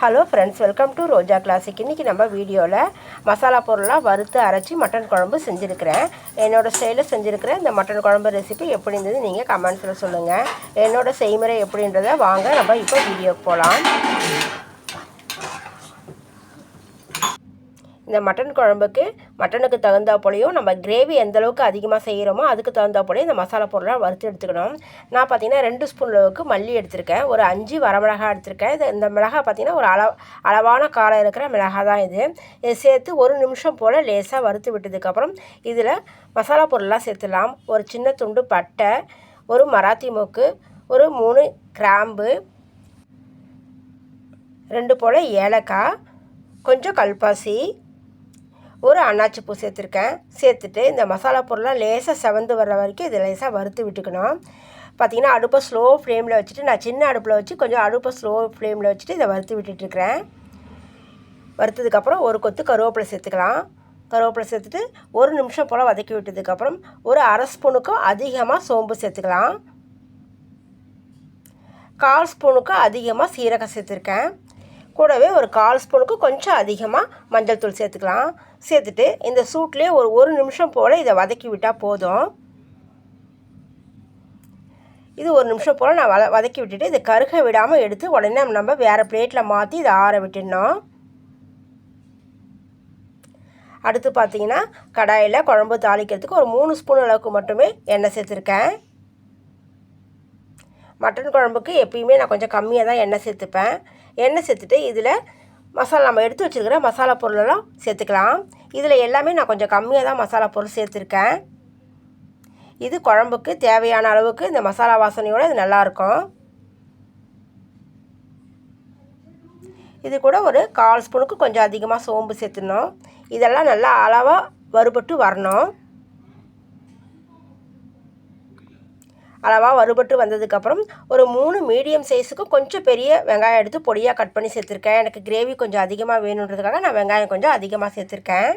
Hello friends, welcome to Roja classic. இன்றைக்கி நம்ம வீடியோவில் மசாலா பொருளாக வறுத்து அரைச்சி மட்டன் குழம்பு செஞ்சுருக்கிறேன். என்னோடய ஸ்டைலில் செஞ்சுருக்கிறேன் இந்த மட்டன் குழம்பு ரெசிபி எப்படி இருந்தது நீங்கள் கமெண்ட்ஸில் சொல்லுங்கள். என்னோடய செய்முறை எப்படின்றத வாங்க நம்ம இப்போ வீடியோக்கு போகலாம். இந்த மட்டன் குழம்புக்கு மட்டனுக்கு தகுந்தா போலையும் நம்ம கிரேவி எந்தளவுக்கு அதிகமாக செய்கிறோமோ அதுக்கு தகுந்தா போலையும் இந்த மசாலா பொருளாக வறுத்து எடுத்துக்கணும். நான் பார்த்திங்கன்னா 2 ஸ்பூன் அளவுக்கு மல்லி எடுத்திருக்கேன், ஒரு 5 வரமிளகாய் எடுத்திருக்கேன். இந்த மிளகாய் பார்த்திங்கன்னா ஒரு அளவான காரம் இருக்கிற மிளகாய் தான் இது சேர்த்து 1 நிமிஷம் போல் லேசாக வறுத்து விட்டதுக்கப்புறம் இதில் மசாலா பொருள்லாம் சேர்த்துடலாம். ஒரு சின்ன துண்டு பட்டை, ஒரு மராத்தி மொக்கு, ஒரு 3 கிராம்பு, 2 போல் ஏலக்காய், கொஞ்சம் கல்பாசி, ஒரு அன்னாச்சி பூ சேர்த்துருக்கேன். சேர்த்துட்டு இந்த மசாலா பொருளாக லேசாக செவந்து வர்ற வரைக்கும் இதை லேசாக வறுத்து விட்டுக்கணும். பார்த்திங்கன்னா அடுப்பை ஸ்லோ ஃப்ளேமில் வச்சுட்டு, நான் சின்ன அடுப்பில் வச்சு கொஞ்சம் அடுப்பை ஸ்லோ ஃப்ளேமில் வச்சுட்டு இதை வறுத்து விட்டுட்டுருக்கிறேன். வறுத்ததுக்கப்புறம் ஒரு கொத்து கருவேப்பிலை சேர்த்துக்கலாம். கருவேப்பிலை சேர்த்துட்டு 1 நிமிஷம் போல் வதக்கி விட்டதுக்கப்புறம் ஒரு அரை ஸ்பூனுக்கும் அதிகமாக சோம்பு சேர்த்துக்கலாம். 1/4 ஸ்பூனுக்கும் அதிகமாக சீரகம் சேர்த்துருக்கேன். கூடவே ஒரு 1/4 ஸ்பூனுக்கு கொஞ்சம் அதிகமாக மஞ்சள் தூள் சேர்த்துக்கலாம். சேர்த்துட்டு இந்த சூட்லேயே ஒரு நிமிஷம் போல் இதை வதக்கி விட்டால் போதும். இது 1 நிமிஷம் போல் நான் வதக்கி விட்டுட்டு இதை கருக விடாமல் எடுத்து உடனே நம்ம வேறு பிளேட்டில் மாற்றி இதை ஆற விட்டுடணும். அடுத்து பார்த்திங்கன்னா கடாயில் குழம்பு தாளிக்கிறதுக்கு ஒரு 3 ஸ்பூன் அளவுக்கு மட்டுமே எண்ணெய் சேர்த்துருக்கேன். மட்டன் குழம்புக்கு எப்பயுமே நான் கொஞ்சம் கம்மியாக தான் எண்ணெய் சேர்த்துப்பேன். எண்ணெய் சேர்த்துட்டு இதில் நம்ம எடுத்து வச்சுருக்கிற மசாலா பொருளெல்லாம் சேர்த்துக்கலாம். இதில் எல்லாமே நான் கொஞ்சம் கம்மியாக தான் மசாலா பொருள் சேர்த்துருக்கேன். இது குழம்புக்கு தேவையான அளவுக்கு இந்த மசாலா வாசனையோடு இது நல்லாயிருக்கும். இது கூட ஒரு 1/4 ஸ்பூனுக்கு கொஞ்சம் அதிகமாக சோம்பு சேர்த்துடணும். இதெல்லாம் நல்லா அளவாக வறுபட்டு வரணும். அளவாக வறுபட்டு வந்ததுக்கப்புறம் ஒரு 3 மீடியம் சைஸுக்கு கொஞ்சம் பெரிய வெங்காயம் எடுத்து பொடியாக கட் பண்ணி சேர்த்துருக்கேன். எனக்கு கிரேவி கொஞ்சம் அதிகமாக வேணுன்றதுக்காக நான் வெங்காயம் கொஞ்சம் அதிகமாக சேர்த்துருக்கேன்.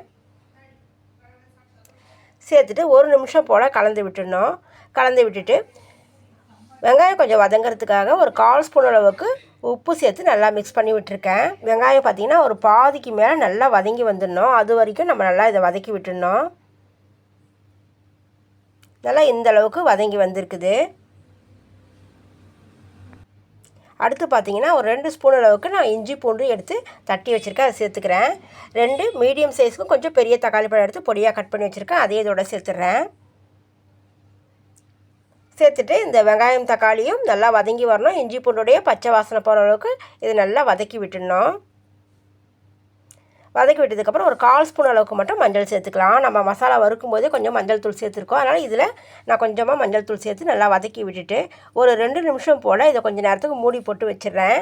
சேர்த்துட்டு 1 நிமிஷம் போல் கலந்து விட்டுடணும். கலந்து விட்டுட்டு வெங்காயம் கொஞ்சம் வதங்கிறதுக்காக ஒரு 1/4 ஸ்பூன் அளவுக்கு உப்பு சேர்த்து நல்லா மிக்ஸ் பண்ணி விட்டுருக்கேன். வெங்காயம் பார்த்திங்கன்னா ஒரு பாதிக்கு மேலே நல்லா வதங்கி வந்துடணும். அது வரைக்கும் நம்ம நல்லா இதை வதக்கி விட்டுடணும். நல்லா இந்த அளவுக்கு வதங்கி வந்திருக்குது. அடுத்து பார்த்திங்கன்னா ஒரு 2 ஸ்பூன் அளவுக்கு நான் இஞ்சி பூண்டு எடுத்து தட்டி வச்சுருக்கேன், அதை சேர்த்துக்கிறேன். 2 மீடியம் சைஸ்க்கு கொஞ்சம் பெரிய தக்காளி பழம் எடுத்து பொடியாக கட் பண்ணி வச்சுருக்கேன், அதே இதோட சேர்த்துட்றேன். சேர்த்துட்டு இந்த வெங்காயம் தக்காளியும் நல்லா வதங்கி வரணும். இஞ்சி பூண்டுடைய பச்சை வாசனை போகிற அளவுக்கு இதை நல்லா வதக்கி விட்டுடணும். வதக்கி விட்டதுக்கப்புறம் ஒரு 1/4 ஸ்பூன் அளவுக்கு மட்டும் மஞ்சள் சேர்த்துக்கலாம். நம்ம மசாலா வறுக்கும் போதே கொஞ்சம் மஞ்சள் தூள் சேர்த்துருக்கோம். அதனால் இதில் நான் கொஞ்சமாக மஞ்சள் தூள் சேர்த்து நல்லா வதக்கி விட்டுட்டு ஒரு 2 நிமிஷம் போல் இதை கொஞ்சம் நேரத்துக்கு மூடி போட்டு வச்சிடுறேன்.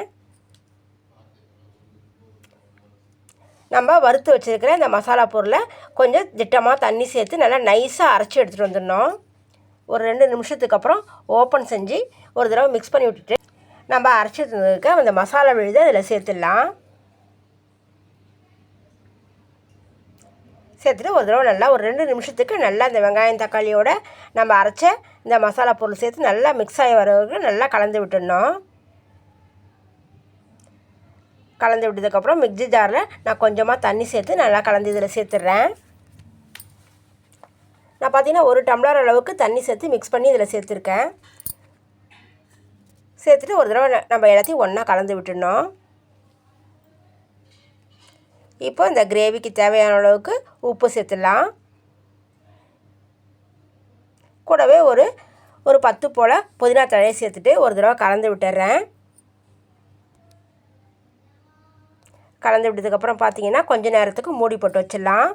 நம்ம வறுத்து வச்சுருக்கிற இந்த மசாலா பொருளை கொஞ்சம் திட்டமாக தண்ணி சேர்த்து நல்லா நைஸாக அரைச்சி எடுத்துகிட்டு வந்துடணும். ஒரு 2 நிமிஷத்துக்கு அப்புறம் ஓப்பன் செஞ்சு ஒரு தடவை மிக்ஸ் பண்ணி விட்டுட்டு நம்ம அரைச்சி இருக்க அந்த மசாலா விழுது அதில் சேர்த்துடலாம். சேர்த்துட்டு ஒரு தடவை நல்லா ஒரு 2 நிமிஷத்துக்கு நல்லா இந்த வெங்காயம் தக்காளியோட நம்ம அரைச்ச இந்த மசாலா பொருள் சேர்த்து நல்லா மிக்ஸ் ஆகி வர வரைக்கும் நல்லா கலந்து விட்டுடணும். கலந்து விட்டதுக்கப்புறம் மிக்ஸி ஜாரில் நான் கொஞ்சமாக தண்ணி சேர்த்து நல்லா கலந்து இதில் சேர்த்துட்றேன். நான் பார்த்திங்கன்னா 1 டம்ளர் அளவுக்கு தண்ணி சேர்த்து மிக்ஸ் பண்ணி இதில் சேர்த்துருக்கேன். சேர்த்துட்டு ஒரு தடவை நம்ம எல்லாத்தையும் ஒன்றா கலந்து விட்டுடணும். இப்போ இந்த கிரேவிக்கு தேவையான அளவுக்கு உப்பு சேர்த்துடலாம். கூடவே ஒரு 10 போல் புதினா தழையை சேர்த்துட்டு ஒரு தடவை கலந்து விட்டுறேன். கலந்து விட்டதுக்கப்புறம் பார்த்திங்கன்னா கொஞ்சம் நேரத்துக்கு மூடி போட்டு வச்சிடலாம்.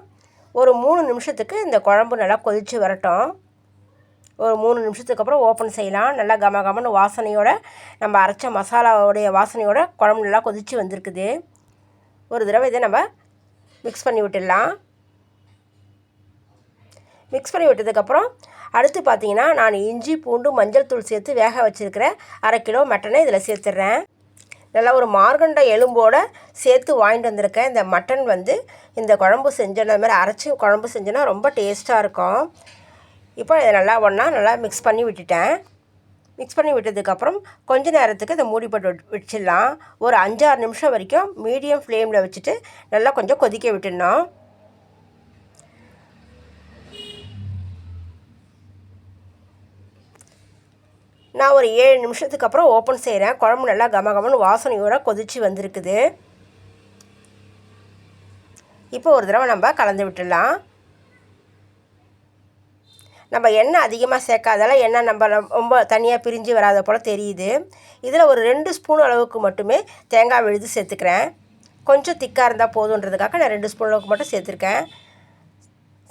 ஒரு 3 நிமிஷத்துக்கு இந்த குழம்பு நல்லா கொதித்து வரட்டும். ஒரு 3 நிமிஷத்துக்கு அப்புறம் ஓப்பன் செய்யலாம். நல்லா கமகமன்னு வாசனையோட நம்ம அரைச்ச மசாலாவுடைய வாசனையோட குழம்பு நல்லா கொதித்து வந்திருக்குது. ஒரு தடவை இதை நம்ம மிக்ஸ் பண்ணி விட்டுடலாம். மிக்ஸ் பண்ணி விட்டதுக்கப்புறம் அடுத்து பார்த்திங்கன்னா நான் இஞ்சி பூண்டு மஞ்சள் தூள் சேர்த்து வேக வச்சுருக்கிற 1/2 கிலோ மட்டனை இதில் சேர்த்துட்றேன். நல்லா ஒரு மார்கண்டை எலும்போடு சேர்த்து வாங்கிட்டு வந்திருக்கேன். இந்த மட்டன் இந்த குழம்பு செஞ்சோன்னா, இந்த மாதிரி அரைச்சி குழம்பு செஞ்சோன்னா ரொம்ப டேஸ்ட்டாக இருக்கும். இப்போ இதை நல்லா நல்லா மிக்ஸ் பண்ணி விட்டுட்டேன். மிக்ஸ் பண்ணி விட்டதுக்கப்புறம் கொஞ்ச நேரத்துக்கு இதை மூடி போட்டு வச்சிடலாம். ஒரு 5-6 நிமிஷம் வரைக்கும் மீடியம் ஃப்ளேமில் வச்சுட்டு நல்லா கொஞ்சம் கொதிக்க விட்டுடணும். நான் ஒரு 7 நிமிஷத்துக்கு அப்புறம் ஓப்பன் செய்கிறேன். குழம்பு நல்லா கமகமன்னு வாசனையோடு கொதித்து வந்திருக்குது. இப்போ ஒரு தடவை நம்ம கலந்து விட்டுடலாம். நம்ம எண்ணெய் அதிகமாக சேர்க்காதால எண்ணெய் நம்ம ரொம்ப தனியாக பிரிஞ்சு வராத போல் தெரியுது. இதில் ஒரு 2 ஸ்பூன் அளவுக்கு மட்டுமே தேங்காய் விழுது சேர்த்துக்கிறேன். கொஞ்சம் திக்காக இருந்தால் போதுன்றதுக்காக நான் 2 ஸ்பூன் அளவுக்கு மட்டும் சேர்த்துருக்கேன்.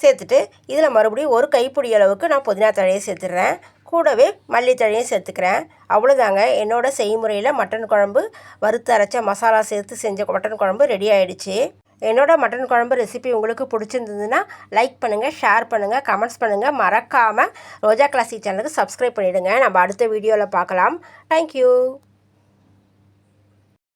சேர்த்துட்டு இதில் மறுபடியும் ஒரு கைப்பிடி அளவுக்கு நான் புதினா தழையை சேர்த்துடுறேன். கூடவே மல்லித்தழையும் சேர்த்துக்கிறேன். அவ்வளோதாங்க, என்னோடய செய்முறையில் மட்டன் குழம்பு வறுத்து அரைச்ச மசாலா சேர்த்து செஞ்ச மட்டன் குழம்பு ரெடி ஆகிடுச்சு. என்னோடய மட்டன் குழம்பு ரெசிபி உங்களுக்கு பிடிச்சிருந்ததுன்னா லைக் பண்ணுங்கள், ஷேர் பண்ணுங்கள், கமெண்ட்ஸ் பண்ணுங்கள். மறக்காமல் ரோஜா கிளாசிக் சேனலுக்கு சப்ஸ்கிரைப் பண்ணிவிடுங்க. நம்ம அடுத்த வீடியோவில் பார்க்கலாம். தேங்க்யூ.